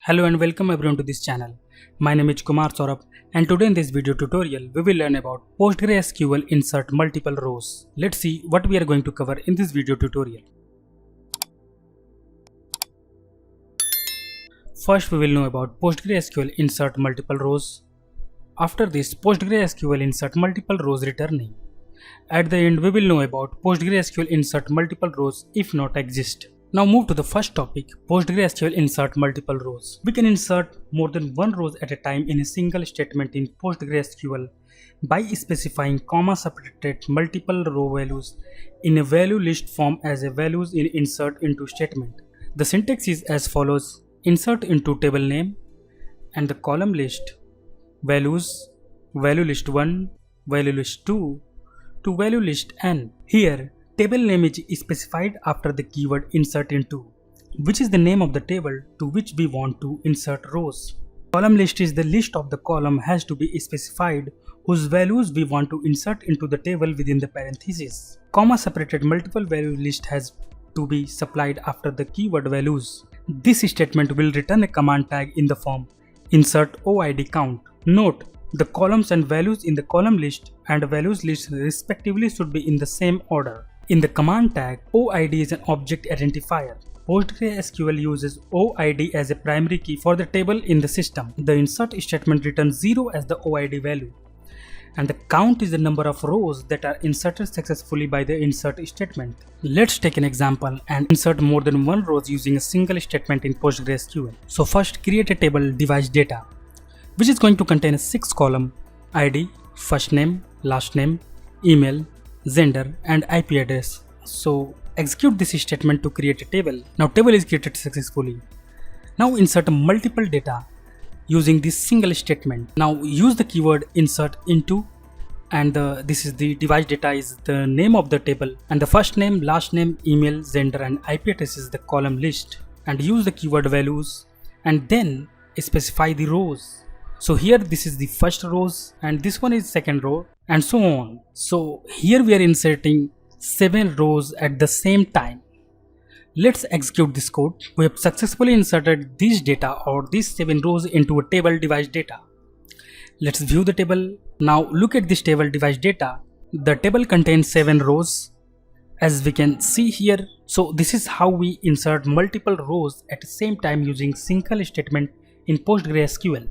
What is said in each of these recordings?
Hello and welcome everyone to this channel. My name is Kumar Saurabh and today in this video tutorial we will learn about PostgreSQL insert multiple rows. Let's see what we are going to cover in this video tutorial. First we will know about PostgreSQL insert multiple rows. After this, PostgreSQL insert multiple rows returning. At the end we will know about PostgreSQL insert multiple rows if not exist. Now move to the first topic, PostgreSQL insert multiple rows. We can insert more than one rows at a time in a single statement in PostgreSQL by specifying comma-separated multiple row values in a value list form as a values in insert into statement. The syntax is as follows: insert into table name and the column list values, value list 1, value list 2 to value list n. Here table name is specified after the keyword insert into, which is the name of the table to which we want to insert rows. Column list is the list of the column has to be specified whose values we want to insert into the table within the parentheses. Comma separated multiple value list has to be supplied after the keyword values. This statement will return a command tag in the form insert OID count. Note, the columns and values in the column list and values list respectively should be in the same order. In the command tag, OID is an object identifier. PostgreSQL uses OID as a primary key for the table in the system. The insert statement returns 0 as the OID value. And the count is the number of rows that are inserted successfully by the insert statement. Let's take an example and insert more than one rows using a single statement in PostgreSQL. So first create a table device data, which is going to contain a 6 column ID, first name, last name, email, gender and IP address. So execute this statement to create a table. Now table is created successfully. Now insert multiple data using this single statement. Now use the keyword insert into and this is the device data is the name of the table and the first name, last name, email, gender and IP address is the column list, and use the keyword values and then specify the rows. So here this is the first rows and this one is second row and so on. So here we are inserting 7 rows at the same time. Let's execute this code. We have successfully inserted this data or these 7 rows into a table device data. Let's view the table. Now look at this table device data. The table contains 7 rows as we can see here. So this is how we insert multiple rows at the same time using single statement in PostgreSQL.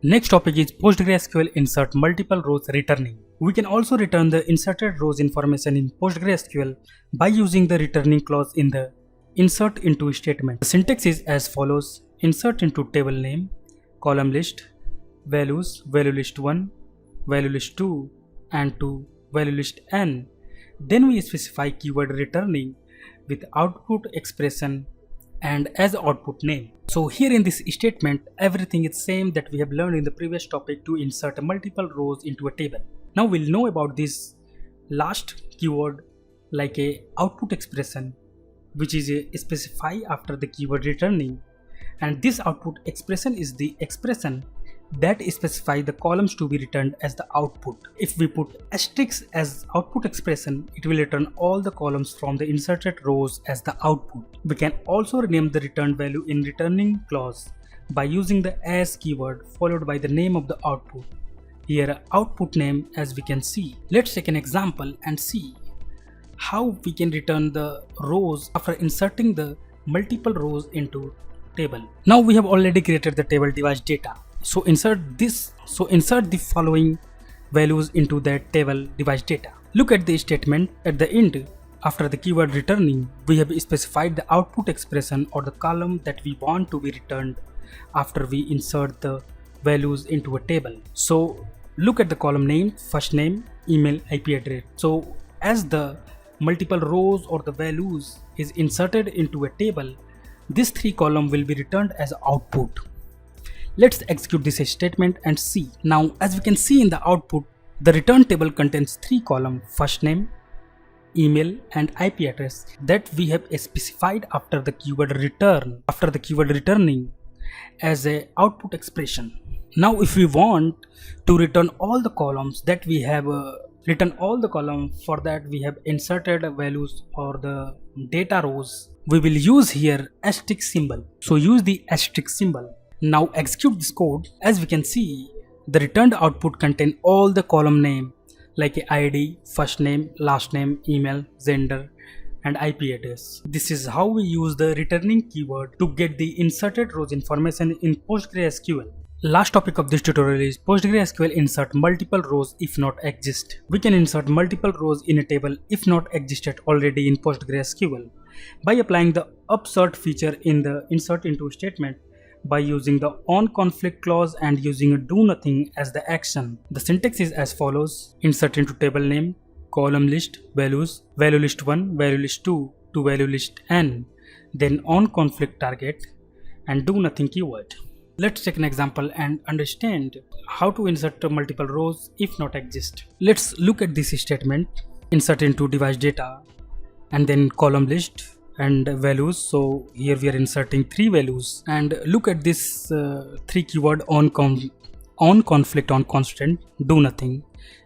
Next topic is PostgreSQL insert multiple rows returning. We can also return the inserted rows information in PostgreSQL by using the returning clause in the insert into statement. The syntax is as follows: insert into table name, column list, values, value list 1, value list 2 and to value list n. Then we specify keyword returning with output expression and as output name. So here in this statement everything is same that we have learned in the previous topic to insert multiple rows into a table. Now we'll know about this last keyword like a output expression, which is a specify after the keyword returning, and this output expression is the expression that specify the columns to be returned as the output. If we put asterisk as output expression, it will return all the columns from the inserted rows as the output. We can also rename the returned value in returning clause by using the as keyword followed by the name of the output. Here output name as we can see. Let's take an example and see how we can return the rows after inserting the multiple rows into table. Now we have already created the table device data. So insert the following values into that table device data. Look at the statement at the end. After the keyword returning, we have specified the output expression or the column that we want to be returned after we insert the values into a table. So look at the column name, first name, email, IP address. So as the multiple rows or the values is inserted into a table, this 3 column will be returned as output. Let's execute this statement and see. Now as we can see in the output, the return table contains 3 columns: first name, email and IP address that we have specified after the keyword returning as a output expression. Now if we want to return all the columns that we have for that we have inserted values or the data rows, we will use here asterisk symbol. So use the asterisk symbol. Now execute this code. As we can see, the returned output contain all the column name like ID, first name, last name, email, gender, and IP address. This is how we use the returning keyword to get the inserted rows information in PostgreSQL. Last topic of this tutorial is PostgreSQL insert multiple rows if not exist. We can insert multiple rows in a table if not existed already in PostgreSQL by applying the upsert feature in the insert into statement by using the onConflict clause and using a do nothing as the action. The syntax is as follows: insert into table name, column list, values, value list 1, value list 2 to value list n, then onConflict target and do nothing keyword. Let's take an example and understand how to insert multiple rows if not exist. Let's look at this statement: insert into device data and then column list and values. So here we are inserting 3 values, and look at this 3 keyword on conflict, on constant, do nothing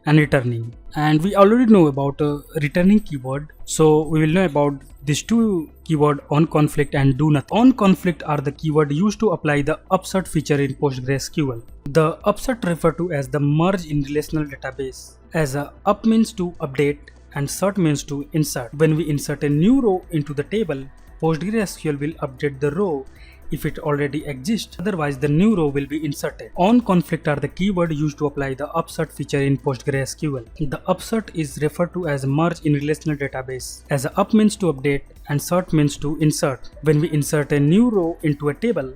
and returning. And we already know about returning keyword, so we will know about these 2 keyword on conflict and do nothing. On conflict are the keyword used to apply the upsert feature in PostgreSQL. The upsert referred to as the merge in relational database, as a up means to update and sort means to insert. When we insert a new row into the table, PostgreSQL will update the row if it already exists, otherwise the new row will be inserted. On conflict are the keyword used to apply the upsert feature in PostgreSQL. The upsert is referred to as merge in relational database, as a up means to update and sort means to insert. When we insert a new row into a table,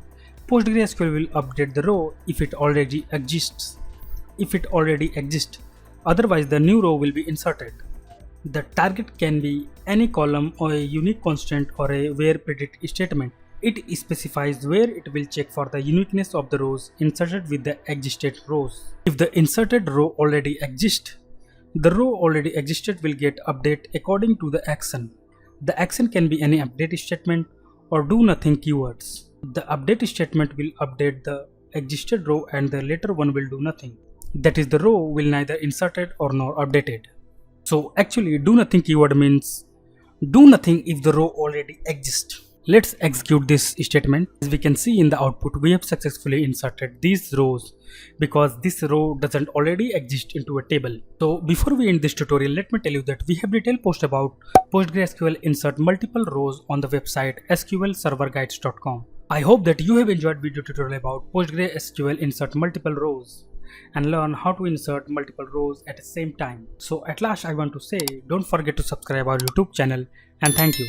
PostgreSQL will update the row if it already exists. Otherwise the new row will be inserted. The target can be any column or a unique constant or a where predict statement. It specifies where it will check for the uniqueness of the rows inserted with the existed rows. If the inserted row already exists, the row already existed will get update according to the action. The action can be any update statement or do nothing keywords. The update statement will update the existed row and the later one will do nothing. That is, the row will neither inserted or nor updated. So actually do nothing keyword means do nothing if the row already exists. Let's execute this statement. As we can see in the output, we have successfully inserted these rows because this row doesn't already exist into a table. So before we end this tutorial, let me tell you that we have detailed post about PostgreSQL insert multiple rows on the website sqlserverguides.com. I hope that you have enjoyed video tutorial about PostgreSQL insert multiple rows and learn how to insert multiple rows at the same time. So at last I want to say, don't forget to subscribe our YouTube channel, and thank you.